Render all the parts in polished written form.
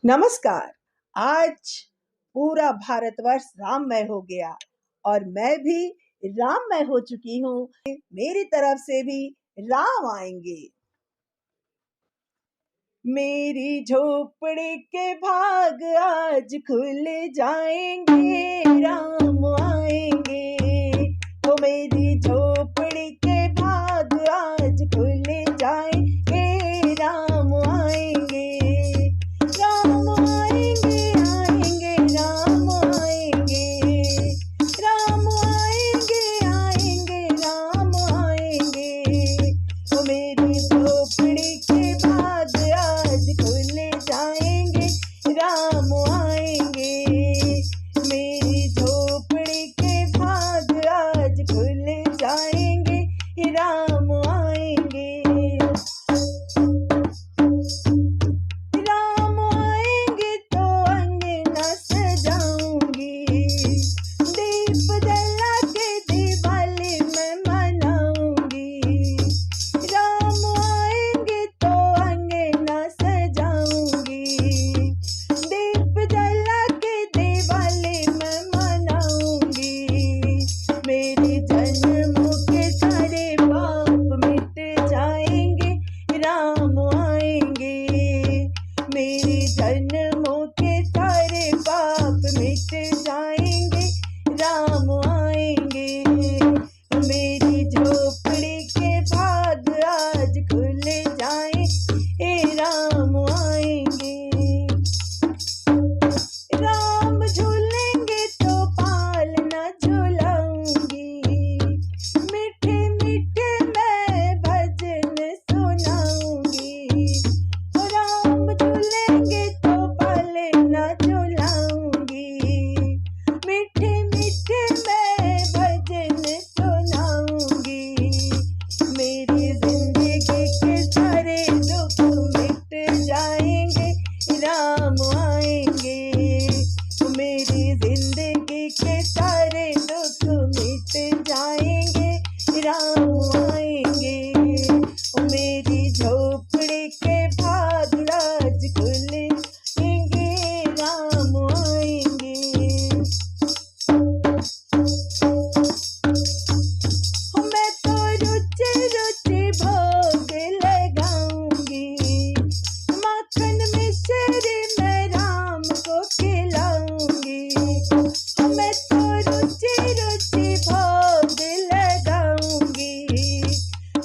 नमस्कार। आज पूरा भारतवर्ष राममय हो गया और मैं भी राममय हो चुकी हूँ। मेरी तरफ से भी राम आएंगे। मेरी झोपड़ी के भाग आज खुल जाएंगे, राम आएंगे। वो मेरी झोपड़ी के भाग आज खुल जाएंगे, राम आएंगे। राम आएंगे, आएंगे, राम आएंगे। राम आएंगे, आएंगे, राम आएंगे। वो मेरी झोपड़ी के भाग आज खुल जाएंगे, राम आएंगे। मेरी झोपड़ी के भाग आज खुल जाएंगे, राम आएंगे। राम आएंगे तो अंगना सजाऊंगी, दीप जला के दिवाली मैं मनाऊंगी। राम आएंगे तो अंगना सजाऊंगी, दीप जला के दिवाली मैं मनाऊंगी। मेरे जन्मों के सारे पाप मिट जाएंगे, राम आएंगे। मेरे जन्मों के सारे पाप मिट जाएंगे, राम आएंगे। मेरी झोपड़ी के भाग आज खुल जाएंगे, राम आएंगे। राम झूलेंगे तो पालना झूलाऊंगी, मीठे मीठे मैं भजन सुनाऊंगी। राम झूलेंगे तो पालना झूलाऊंगी, मीठे मीठे मैं भजन सुनाऊंगी। मेरी जिंदगी के सारे दुख मिट जाएंगे, राम आएंगे। मेरी जिंदगी के सारे दुख मिट जाएंगे, राम आएंगे। मेरी झोपड़ी के भाग आज खुलेंगे, राम आएंगे। मैं तो रुचि रुचि भोग लगाऊंगी, माखन मिश्री मैं राम को खिलाऊंगी। मैं तो रुचि रुचि भोग लगाऊंगी,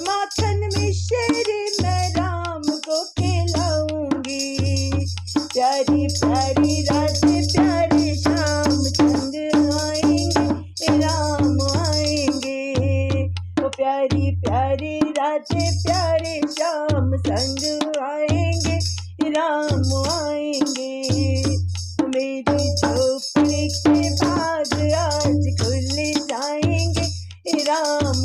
माखन मिश्री मैं राम को खिलाऊंगी। प्यारी प्यारी रात प्यारी शाम संग आएंगे, राम आएंगे। वो प्यारी प्यारी रात प्यारी शाम संग आएंगे, राम आएंगे। मेरी झोपड़ी के भाग आज खुल जाएंगे, राम